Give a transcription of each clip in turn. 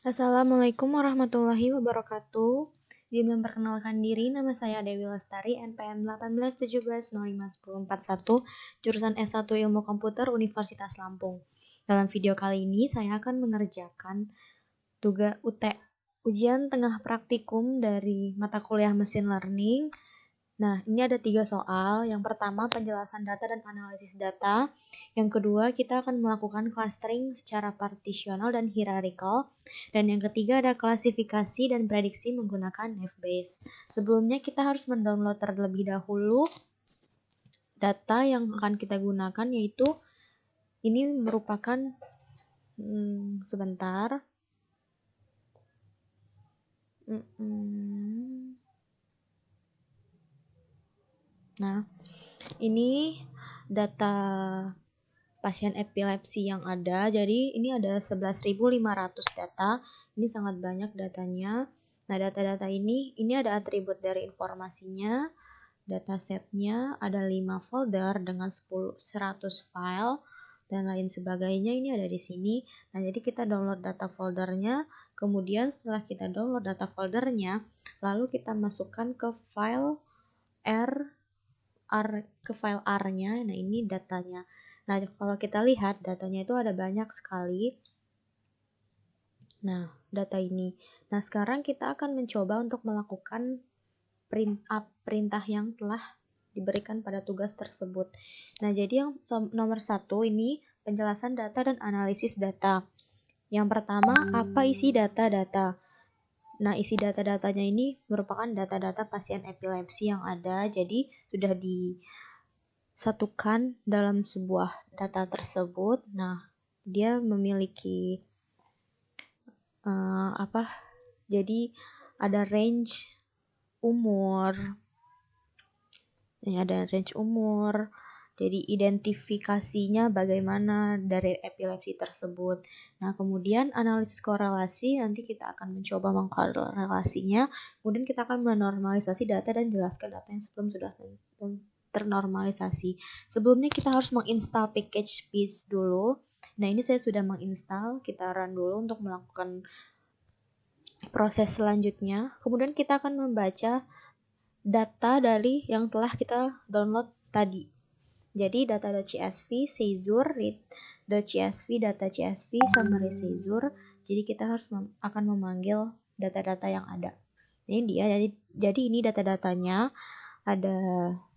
Assalamualaikum warahmatullahi wabarakatuh. Izin memperkenalkan diri, nama saya Dewi Lestari, NPM 1817051041, jurusan S1 Ilmu Komputer Universitas Lampung. Dalam video kali ini, saya akan mengerjakan tugas ujian tengah praktikum dari mata kuliah Mesin Learning. Nah, ini ada 3 soal. Yang pertama, penjelasan data dan analisis data. Yang kedua, kita akan melakukan clustering secara partisional dan hierarchical. Dan yang ketiga, ada klasifikasi dan prediksi menggunakan Naive-Bayes. Sebelumnya, kita harus mendownload terlebih dahulu data yang akan kita gunakan, yaitu ini merupakan sebentar. Nah, ini data pasien epilepsi yang ada. Jadi ini ada 11.500 data. Ini sangat banyak datanya. Nah, data-data ini ada atribut dari informasinya, datasetnya, ada 5 folder dengan 100 file dan lain sebagainya. Ini ada di sini. Nah, jadi kita download data foldernya. Kemudian setelah kita download data foldernya, lalu kita masukkan ke file R-nya. Nah, ini datanya. Nah, kalau kita lihat datanya itu ada banyak sekali. Nah, data ini. Nah, sekarang kita akan mencoba untuk melakukan perintah yang telah diberikan pada tugas tersebut. Nah, jadi yang nomor 1 ini penjelasan data dan analisis data. Yang pertama, apa isi data-data? Nah, isi data-datanya ini merupakan data-data pasien epilepsi yang ada. Jadi, sudah disatukan dalam sebuah data tersebut. Nah, dia memiliki jadi ada range umur. Ini ada range umur. Jadi identifikasinya bagaimana dari epilepsi tersebut. Nah, kemudian analisis korelasi, nanti kita akan mencoba mengkorelasinya. Kemudian kita akan menormalisasi data dan jelaskan data yang sebelum sudah ternormalisasi. Sebelumnya kita harus menginstal package Speech dulu. Nah, ini saya sudah menginstal. Kita run dulu untuk melakukan proses selanjutnya. Kemudian kita akan membaca data dari yang telah kita download tadi. Jadi data.csv, Seizure, read.csv, data CSV, summary Seizure. Jadi kita harus akan memanggil data-data yang ada. Ini dia. Jadi ini data-datanya ada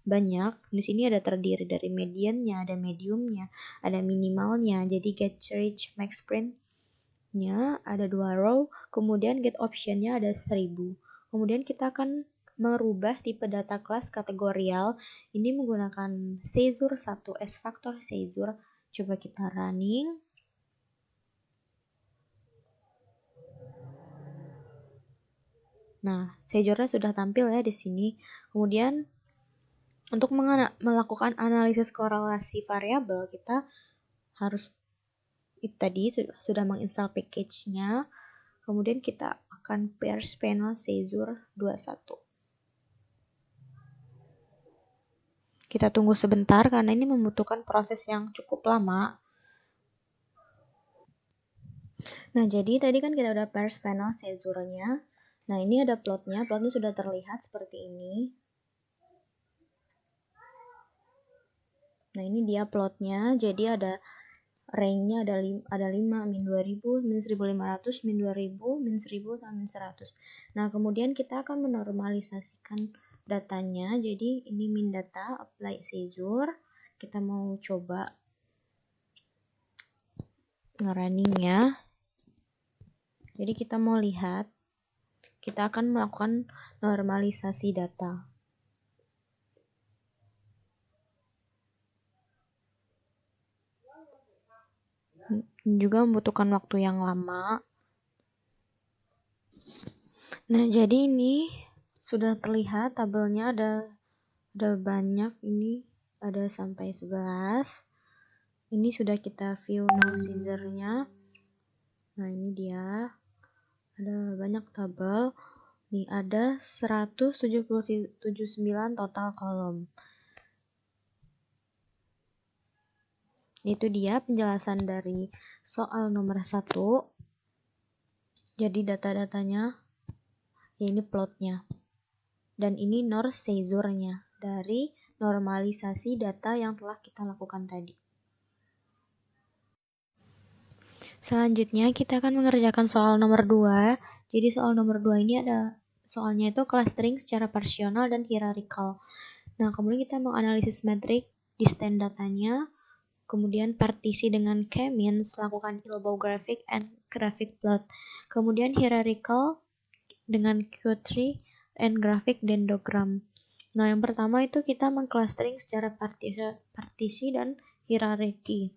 banyak. Di sini ada terdiri dari mediannya, ada mediumnya, ada minimalnya. Jadi get, reach, max print-nya ada 2 row. Kemudian get option-nya ada 1000. Kemudian kita akan merubah tipe data kelas kategorial. Ini menggunakan Seizure 1 S Factor Seizure. Coba kita running. Nah, Seizure-nya sudah tampil ya di sini. Kemudian untuk melakukan analisis korelasi variabel, kita harus tadi sudah menginstal package-nya. Kemudian kita akan Pairs Panel Seizure 21. Kita tunggu sebentar karena ini membutuhkan proses yang cukup lama. Nah, jadi tadi kan kita udah Pairs Panel Seizure-nya. Nah, ini ada plotnya. Plotnya sudah terlihat seperti ini. Nah, ini dia plotnya. Jadi ada range-nya ada 5, min 2000, min 1500, min 2000, min 1000, sama min 100. Nah, kemudian kita akan menormalisasikan datanya. Jadi ini min data, apply Seizure. Kita mau coba nge-running-nya. Jadi kita mau lihat, kita akan melakukan normalisasi data. Juga membutuhkan waktu yang lama. Nah, jadi ini sudah terlihat tabelnya ada banyak, ini ada sampai 11. Ini sudah kita view now Seizure-nya. Nah, ini dia. Ada banyak tabel. Nih, ada 179 total kolom. Itu dia penjelasan dari soal nomor 1. Jadi data-datanya, ya ini plotnya. Dan ini North Seizure-nya dari normalisasi data yang telah kita lakukan tadi. Selanjutnya kita akan mengerjakan soal nomor 2. Jadi soal nomor 2 ini ada soalnya itu clustering secara parsional dan hierarchical. Nah, kemudian kita menganalisis metrik, distance datanya, kemudian partisi dengan k-means, lakukan elbow graphic and graphic plot. Kemudian hierarchical dengan Q3 and graphic dendrogram. Nah, yang pertama itu kita mengclustering secara partisi dan hierarki.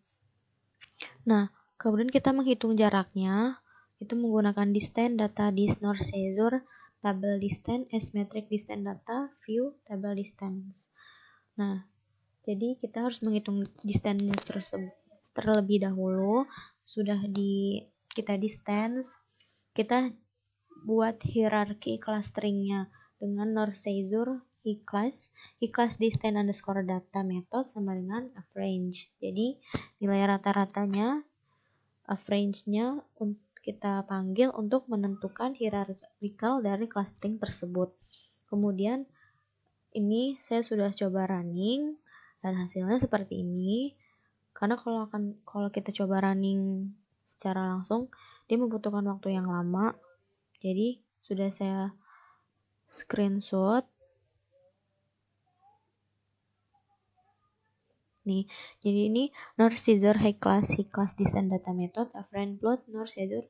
Nah, kemudian kita menghitung jaraknya, itu menggunakan distance data dis North Seizure, tabel distance, S-metric distance data, view, tabel distance. Nah, jadi kita harus menghitung distance tersebut terlebih dahulu. Sudah kita distance, kita buat hierarki clusteringnya dengan North Seizure Hiclas distance underscore data method sama dengan average. Jadi nilai rata-ratanya average-nya kita panggil untuk menentukan hierarchical dari clustering tersebut. Kemudian ini saya sudah coba running dan hasilnya seperti ini. Karena kalau kita coba running secara langsung, dia membutuhkan waktu yang lama. Jadi sudah saya screenshot. Nih, jadi ini North Seizure Hiclas Distance Data Method, Average Plot North Seizure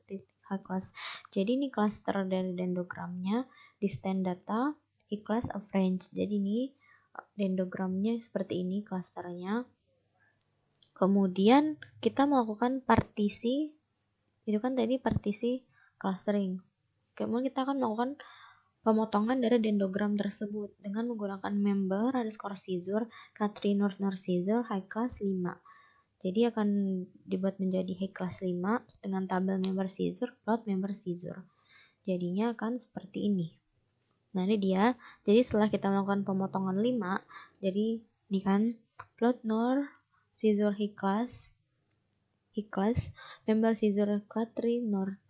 Hiclas. Jadi ini cluster dari dendrogramnya, distance data, Hiclas average. Jadi ini dendrogramnya seperti ini clusternya. Kemudian kita melakukan partisi, itu kan tadi partisi clustering. Kemudian kita akan melakukan pemotongan dari dendrogram tersebut dengan menggunakan member underscore seizure, K3 North Seizure, Hiclas 5. Jadi akan dibuat menjadi Hiclas 5 dengan tabel member seizure, plot member seizure. Jadinya akan seperti ini. Nah ini dia, jadi setelah kita melakukan pemotongan 5, jadi ini kan plot North Seizure Hiclas, member seizure K3 North.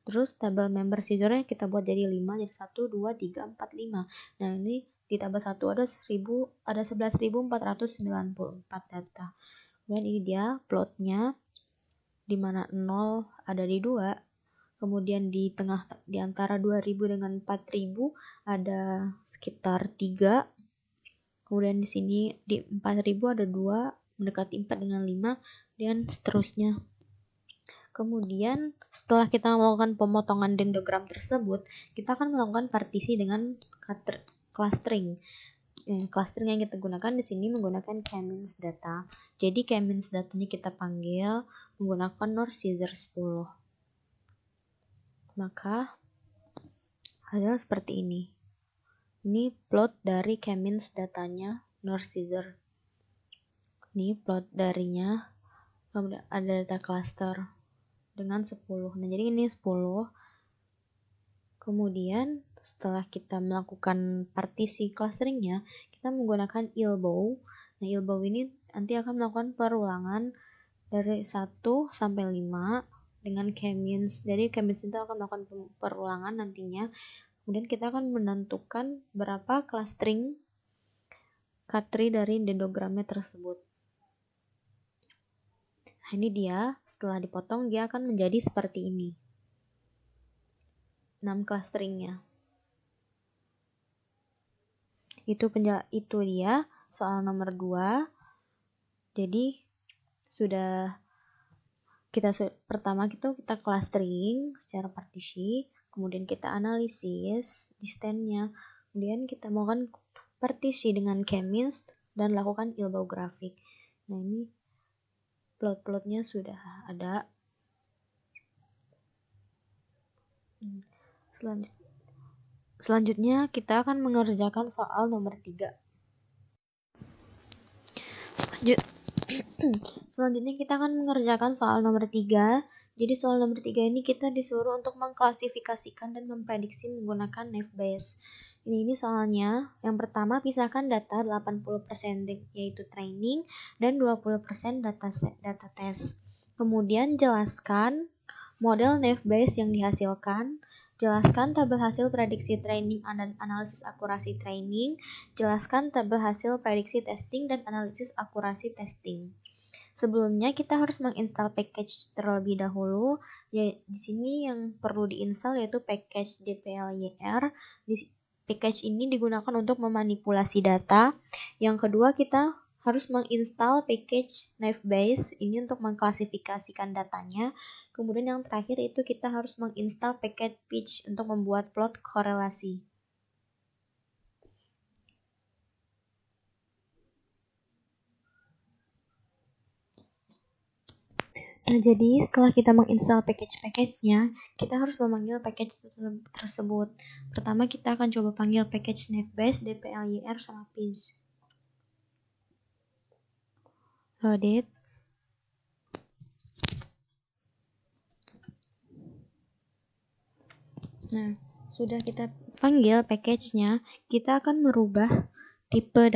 Terus tabel member seizure-nya kita buat jadi 5, jadi 1, 2, 3, 4, 5. Nah ini di tabel 1 ada 11.494 data. Kemudian ini dia plotnya, di mana 0 ada di 2. Kemudian di tengah, di antara 2000 dengan 4000 ada sekitar 3. Kemudian di sini di 4000 ada 2, mendekati 4 dengan 5, dan seterusnya. Kemudian setelah kita melakukan pemotongan dendrogram tersebut, kita akan melakukan partisi dengan clustering. Clustering yang kita gunakan di sini menggunakan k-means data. Jadi k-means datanya kita panggil menggunakan North Seizure 10. Maka hasilnya seperti ini. Ini plot dari k-means datanya North Seizure. Ini plot darinya. Kemudian ada data cluster dengan 10. Nah, jadi ini 10. Kemudian setelah kita melakukan partisi clusteringnya, kita menggunakan elbow. Nah, elbow ini nanti akan melakukan perulangan dari 1 sampai 5 dengan k-means. Jadi k-means itu akan melakukan perulangan nantinya. Kemudian kita akan menentukan berapa clustering K3 dari dendrogramnya tersebut. Nah, ini dia, setelah dipotong dia akan menjadi seperti ini. 6 clusteringnya. Itu dia soal nomor 2. Jadi pertama kita clustering secara partisi, kemudian kita analisis distance-nya, kemudian kita melakukan partisi dengan k-means dan lakukan elbow graphic. Nah, ini plot-plotnya sudah ada. Selanjutnya kita akan mengerjakan soal nomor 3. Selanjutnya kita akan mengerjakan soal nomor 3. Jadi soal nomor 3 ini kita disuruh untuk mengklasifikasikan dan memprediksi menggunakan Naive Bayes. Ini soalnya, yang pertama pisahkan data 80% yaitu training dan 20% data test. Kemudian jelaskan model naive Bayes yang dihasilkan, jelaskan tabel hasil prediksi training dan analisis akurasi training, jelaskan tabel hasil prediksi testing dan analisis akurasi testing. Sebelumnya kita harus menginstal package terlebih dahulu. Ya, di sini yang perlu diinstal yaitu package dplyr. Package ini digunakan untuk memanipulasi data. Yang kedua, kita harus menginstal package naive Bayes ini untuk mengklasifikasikan datanya. Kemudian yang terakhir itu kita harus menginstal package pitch untuk membuat plot korelasi. Nah, jadi setelah kita menginstal package-nya, kita harus memanggil package tersebut. Pertama, kita akan coba panggil package naive Bayes dplyr sama pitch. Loaded. Nah, sudah kita panggil package-nya, kita akan merubah tipe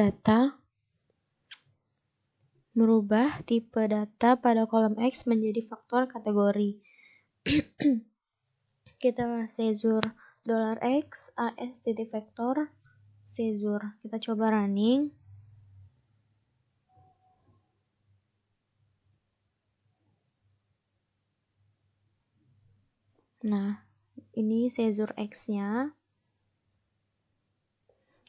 data pada kolom X menjadi faktor kategori. Kita Caesar $x as titik vektor Caesar. Kita coba running. Nah, ini Caesar X-nya.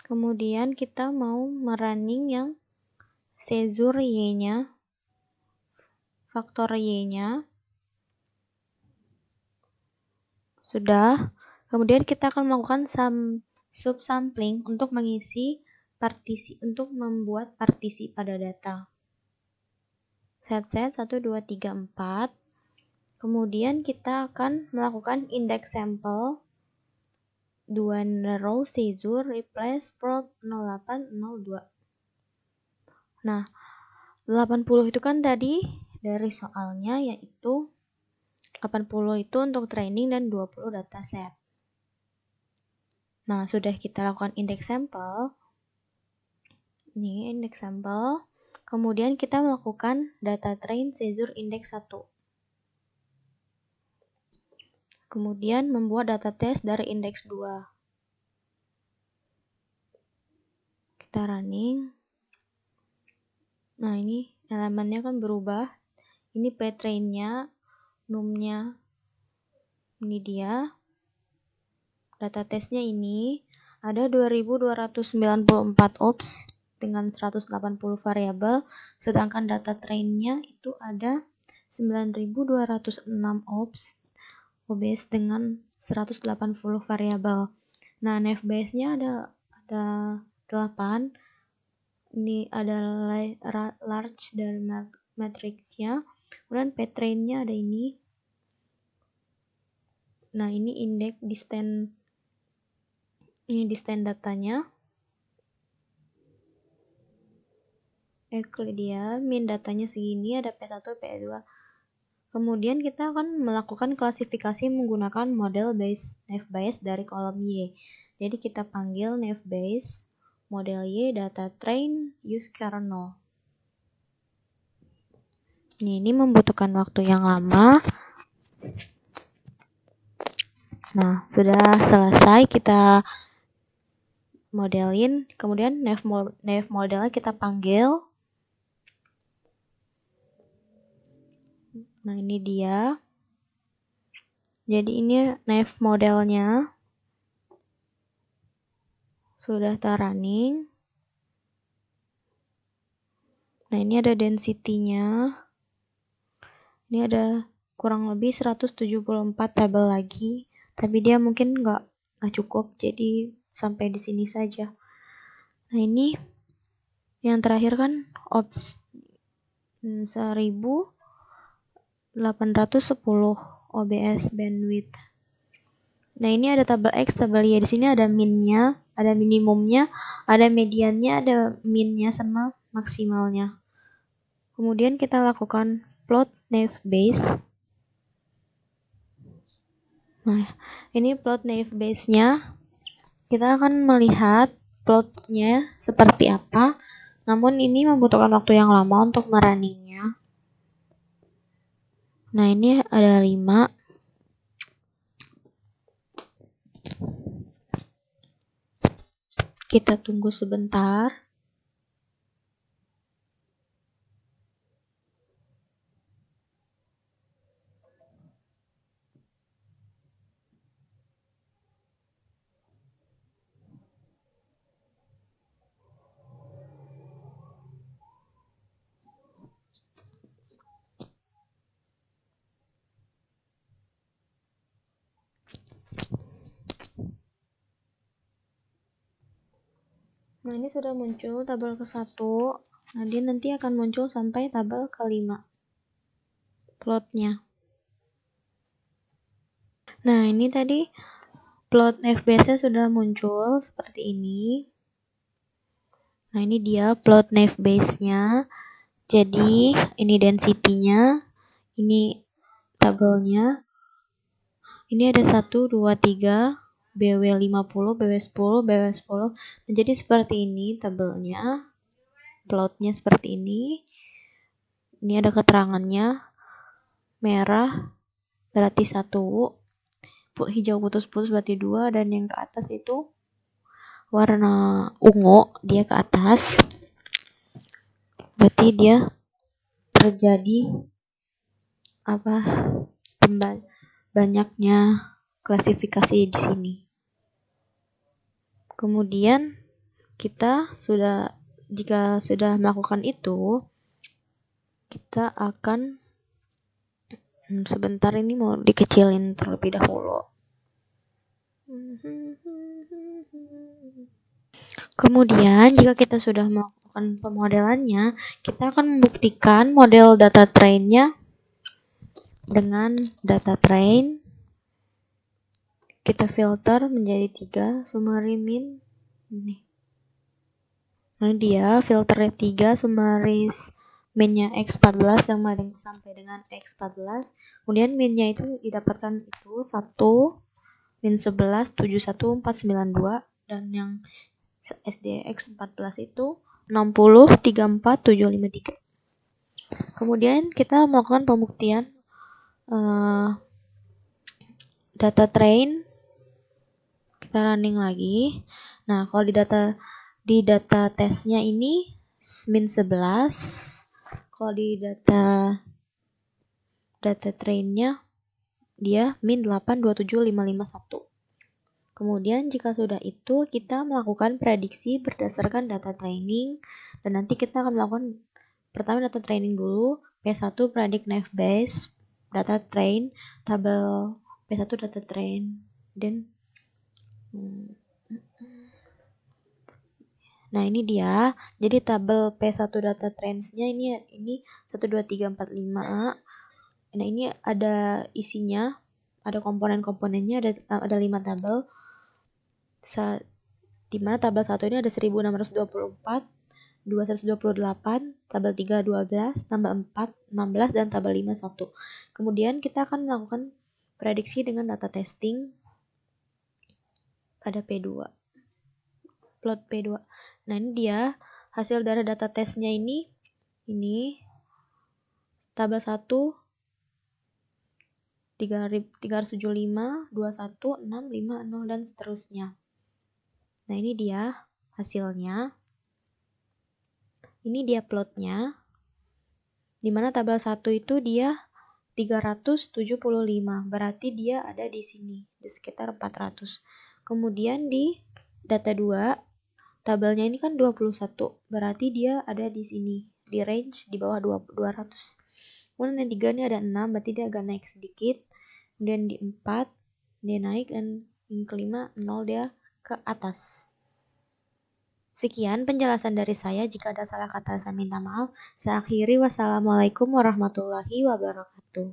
Kemudian kita mau merunning yang Caesar Y-nya, faktor Y-nya. Sudah. Kemudian kita akan melakukan subsampling untuk mengisi partisi, untuk membuat partisi pada data. Set 1, 2, 3, 4. Kemudian kita akan melakukan index sample 2 row Caesar replace probe 0802. Nah, 80 itu kan tadi dari soalnya, yaitu 80 itu untuk training dan 20 dataset. Nah, sudah kita lakukan index sample. Ini index sample. Kemudian kita melakukan data train Caesar index 1. Kemudian membuat data test dari index 2. Kita running. Nah, ini elemennya kan berubah. Ini ptrain-nya, num-nya. Ini dia. Data testnya ini ada 2294 ops dengan 180 variabel, sedangkan data train-nya itu ada 9206 ops dengan 180 variabel. Nah, naive Bayes-nya ada 8. Ini ada large dan matrix-nya. Kemudian ptrain-nya ada ini. Nah, ini indeks distance. Ini distance datanya. Euclidean, min datanya segini, ada P1, P2. Kemudian kita akan melakukan klasifikasi menggunakan model naive Bayes dari kolom Y. Jadi kita panggil naive Bayes model Y data train use kernel. Ini membutuhkan waktu yang lama. Nah, sudah selesai kita modelin, kemudian naive modelnya kita panggil. Nah, ini dia. Jadi ini naive modelnya sudah running. Nah, ini ada density-nya. Ini ada kurang lebih 174 tabel lagi, tapi dia mungkin nggak cukup, jadi sampai di sini saja. Nah, ini yang terakhir kan ops 1810 OBS bandwidth. Nah, ini ada tabel X, tabel Y. Di sini ada minnya, ada minimumnya, ada mediannya, ada minnya sama maksimalnya. Kemudian kita lakukan plot naive Bayes. Nah, ini plot naive Bayes-nya. Kita akan melihat plotnya seperti apa. Namun ini membutuhkan waktu yang lama untuk merunningnya. Nah, ini ada 5. Kita tunggu sebentar. Nah, ini sudah muncul tabel ke-1. Nah, dia nanti akan muncul sampai tabel ke-5. Plotnya. Nah, ini tadi plot NavBase-nya sudah muncul seperti ini. Nah, ini dia plot NavBase-nya. Jadi, ini density-nya, ini tabelnya. Ini ada 1, 2, 3, BW50, BW10, BW10. Nah, jadi seperti ini tabelnya. Plotnya seperti ini. Ini ada keterangannya. Merah berarti 1, hijau putus-putus berarti 2, dan yang ke atas itu warna ungu, dia ke atas. Berarti dia terjadi banyaknya klasifikasi di sini. Kemudian jika sudah melakukan itu, kita akan sebentar, ini mau dikecilin terlebih dahulu. Kemudian jika kita sudah melakukan pemodelannya, kita akan membuktikan model data train-nya dengan data train. Kita filter menjadi 3, summary min. Nah, dia filternya 3, summaries min-nya X14 yang sampai dengan X14. Kemudian min-nya itu didapatkan itu 1, min 11, 71492, dan yang SDX 14 itu 60, 34, 753. Kemudian kita melakukan pembuktian data train. Kita running lagi. Nah, kalau di data tesnya ini min 11. Kalau di data trainnya dia min 8, 27, 551. Kemudian jika sudah itu, kita melakukan prediksi berdasarkan data training, dan nanti kita akan melakukan pertama data training dulu, P1 predict NavBase, data train, tabel P1 data train, dan nah, ini dia. Jadi tabel P1 data trends-nya ini 1, 2, 3, 4, 5. Nah, ini ada isinya, ada komponen-komponennya, ada 5 tabel. Di mana tabel 1 ini ada 1624, 2 128, tabel 3 12, tabel 4 16, dan tabel 5 1. Kemudian kita akan melakukan prediksi dengan data testing pada P2. Plot P2. Nah, ini dia hasil dari data tesnya ini tabel 1 375, 21, 6, 5, 0, dan seterusnya. Nah, ini dia hasilnya. Ini dia plotnya. Dimana tabel 1 itu dia 375, berarti dia ada di sini, di sekitar 400. Kemudian di data 2, tabelnya ini kan 21, berarti dia ada di sini, di range di bawah 200. Kemudian yang 3 ini ada 6, berarti dia agak naik sedikit. Kemudian di 4 dia naik, dan yang kelima 0 dia ke atas. Sekian penjelasan dari saya. Jika ada salah kata saya minta maaf. Saya akhiri. Wassalamualaikum warahmatullahi wabarakatuh.